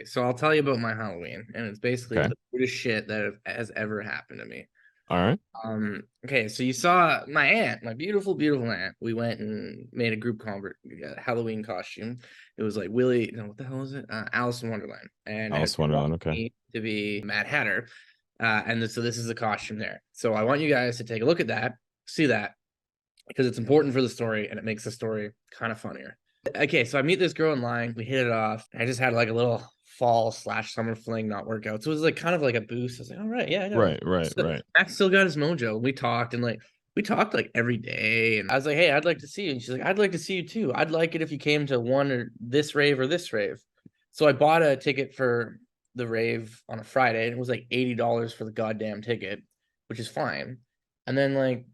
So I'll tell you about my Halloween, and it's basically Okay. the weirdest shit that has ever happened to me. All right. Okay, so you saw my aunt, my beautiful, beautiful aunt. We went and made a group convert Halloween costume. It was like Willie, no, what the hell was it? Alice in Wonderland, and Alice they wanted Wonderland. Okay. me to be Mad Hatter, so this is the costume there. So I want you guys to take a look at that, see that, because it's important for the story and it makes the story kind of funnier. Okay, so I meet this girl in line. We hit it off. I just had like a little fall slash summer fling not work out. So it was like kind of like a boost. I was like, all right, yeah, I know. Right. Right. So Right. Max still got his mojo. We talked and like we talked like every day. And I was like, hey, I'd like to see you. And she's like, I'd like to see you too. I'd like it if you came to one or this rave or this rave. So I bought a ticket for the rave on a Friday, and it was like $80 for the goddamn ticket, which is fine. And then like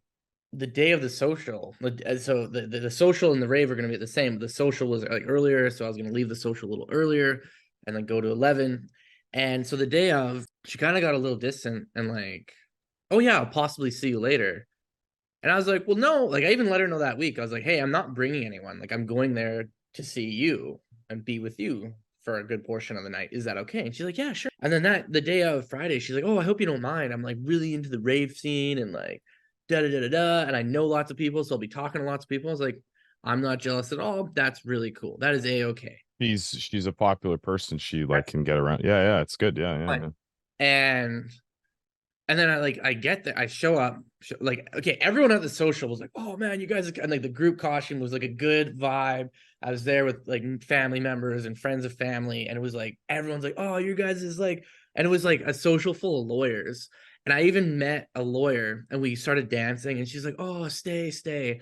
the day of the social, so the social and the rave are going to be the same. The social was like earlier, so I was going to leave the social a little earlier and then go to 11. And so the day of, she kind of got a little distant and like, oh yeah, I'll possibly see you later. And I was like, well, no, like I even let her know that week. I was like, hey, I'm not bringing anyone. Like I'm going there to see you and be with you for a good portion of the night. Is that okay? And she's like, yeah, sure. And then the day of Friday, she's like, oh, I hope you don't mind. I'm like really into the rave scene and like da da da da da. And I know lots of people, so I'll be talking to lots of people. I was like, I'm not jealous at all. That's really cool. That is a okay. She's a popular person. She like That's can get around. Yeah. Yeah. It's good. Yeah. Yeah. fine. Yeah. And then I get there, I show up, like okay, everyone at the social was like, oh man, you guys, and like the group costume was like a good vibe. I was there with like family members and friends of family, and it was like everyone's like, oh, you guys is like, and it was like a social full of lawyers. And I even met a lawyer and we started dancing, and she's like, oh, stay, stay.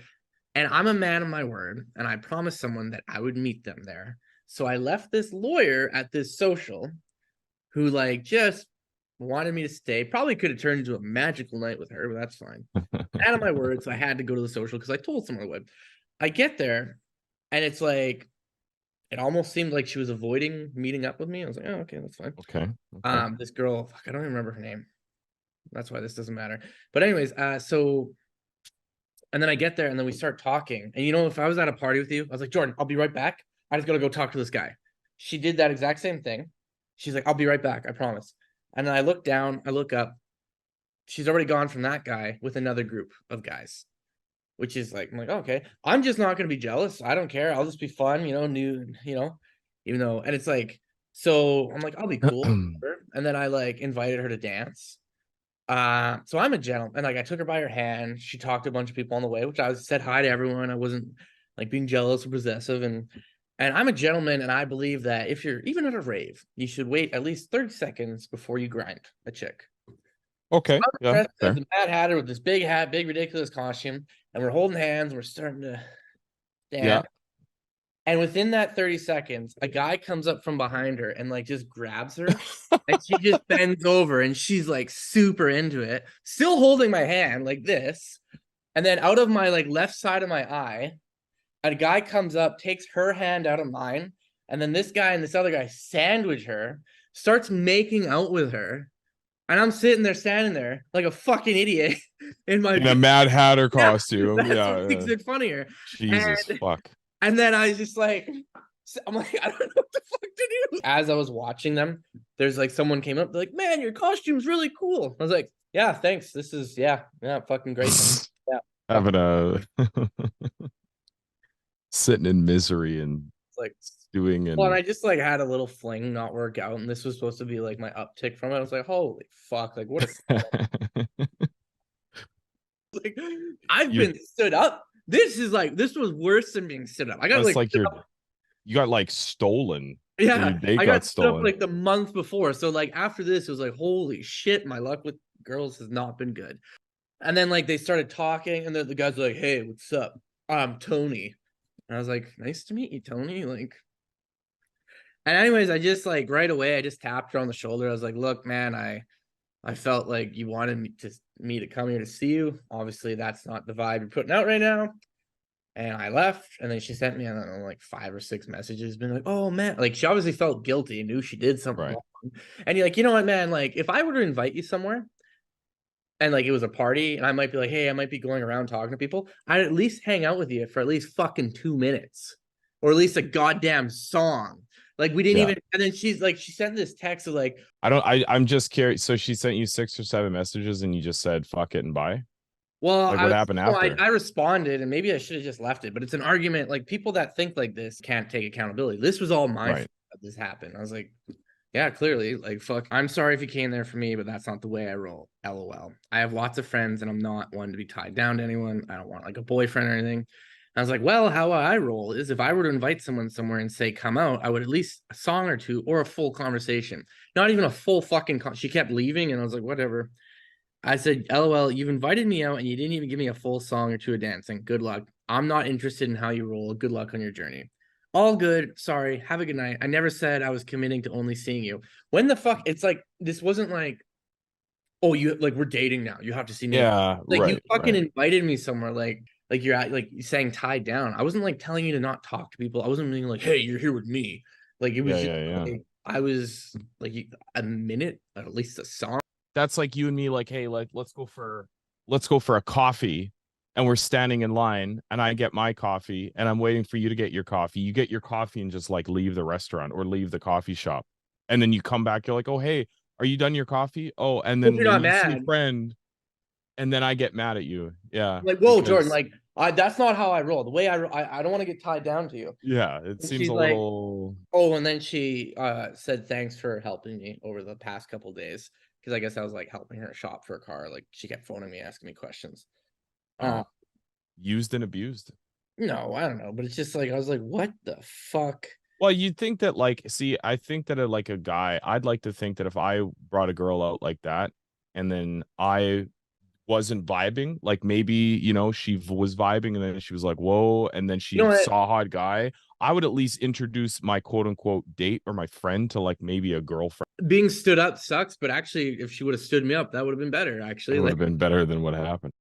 And I'm a man of my word, and I promised someone that I would meet them there. So I left this lawyer at this social who like just wanted me to stay. Probably could have turned into a magical night with her, but that's fine. Out of my words, I had to go to the social because I told someone I would. I get there, and it's like it almost seemed like she was avoiding meeting up with me. I was like, oh, okay, that's fine. Okay. Okay. This girl, fuck, I don't even remember her name. That's why this doesn't matter. But anyways, so and then I get there, and then we start talking. And you know, if I was at a party with you, I was like, Jordan, I'll be right back. I just gotta go talk to this guy. She did that exact same thing. She's like, I'll be right back, I promise. And then I look down, I look up. She's already gone from that guy with another group of guys, which is like, I'm like, okay, I'm just not gonna be jealous. I don't care. I'll just be fun, new, even though, and it's like, so I'm like, I'll be cool. And then I like invited her to dance. So I'm a gentleman. Like I took her by her hand. She talked to a bunch of people on the way, which said hi to everyone. I wasn't like being jealous or possessive, and I'm a gentleman, and I believe that if you're even at a rave, you should wait at least 30 seconds before you grind a chick. So Okay. I'm Yeah. dressed as Fair. the Mad Hatter with this big hat, big ridiculous costume, and we're holding hands and we're starting to Yeah. dance. And within that 30 seconds, a guy comes up from behind her and like just grabs her. And she just bends over and she's like super into it, still holding my hand like this. And then out of my like left side of my eye, a guy comes up, takes her hand out of mine, and then this guy and this other guy sandwich her, starts making out with her. And I'm sitting there, standing there like a fucking idiot in my In a Mad Hatter yeah, costume. that's what Yeah. makes Yeah. it funnier. Jesus And fuck. and then I was just like, I'm like, I don't know what the fuck to do. As I was watching them, there's like someone came up, like, man, your costume's really cool. I was like, yeah, thanks. This is yeah, fucking great. Yeah, fucking Having a sitting in misery and it's like, stewing well, and and I just like had a little fling not work out, and this was supposed to be like my uptick from it. I was like, holy fuck, like what a like I've you been stood up. This is like this was worse than being stood up. I got that's like like stood up. you got like stolen or your Yeah, date I got got stood up stolen. like the month before. So like after this, it was like, holy shit, my luck with girls has not been good. And then like they started talking, and then the guys were like, hey, what's up? I'm Tony. And I was like, nice to meet you, Tony. Like, and anyways, I just like right away, I just tapped her on the shoulder. I was like, look, man, I felt like you wanted me to come here to see you. Obviously, that's not the vibe you're putting out right now. And I left, and then she sent me, I don't know, like 5 or 6 messages, been like, oh man, like she obviously felt guilty and knew she did something Right. wrong. And you're like, you know what, man, like if I were to invite you somewhere and like it was a party and I might be like, hey, I might be going around talking to people, I'd at least hang out with you for at least fucking 2 minutes or at least a goddamn song. Like we didn't Yeah. even. And then she's like, she sent this text of like, I'm just curious. So she sent you 6 or 7 messages and you just said fuck it and bye? well, Like I what was, happened no, I, after? I responded, and maybe I should have just left it. But it's an argument. Like people that think like this can't take accountability. This was all my fault Right. that this happened. I was like, yeah, clearly, like fuck. I'm sorry if you came there for me, but that's not the way I roll. LOL. I have lots of friends, and I'm not one to be tied down to anyone. I don't want like a boyfriend or anything. I was like, well, how I roll is if I were to invite someone somewhere and say come out, I would at least a song or two or a full conversation. Not even a full fucking. She kept leaving, and I was like, whatever. I said, LOL, you've invited me out and you didn't even give me a full song or two of dancing. Good luck. I'm not interested in how you roll. Good luck on your journey. All good. Sorry. Have a good night. I never said I was committing to only seeing you. When the fuck? It's like, this wasn't like, oh, you like, we're dating now. You have to see me. Yeah, Like, you right, fucking right. invited me somewhere. Like you're at, like, you saying tied down. I wasn't like telling you to not talk to people. I wasn't being like, hey, you're here with me. Like, it Yeah, was just yeah, yeah. like, I was like a minute, at least a song. That's like you and me, like, hey, like let's go for a coffee. And we're standing in line and I get my coffee and I'm waiting for you to get your coffee. You get your coffee and just like leave the restaurant or leave the coffee shop. And then you come back, you're like, oh, hey, are you done your coffee? Oh, and Hope then you're when not you see a mad. friend, and then I get mad at you. Yeah. Like, whoa, Jordan, Because like, that's not how I roll. The way I don't want to get tied down to you. yeah, it And seems she's a like, little oh, and then she said thanks for helping me over the past couple days because I guess I was like helping her shop for a car. Like she kept phoning me, asking me questions. Uh, used and abused. no, I don't know, but it's just like I was like, what the fuck? Well, you'd think that like, see, I think that like a guy, I'd like to think that if I brought a girl out like that, and then I wasn't vibing, like maybe, she was vibing and then she was like, whoa, and then You she know what? saw a hot guy, I would at least introduce my quote unquote date or my friend to like maybe a girlfriend. Being stood up sucks, but actually, if she would have stood me up, that would have been better. It Actually, would like have been better than what happened.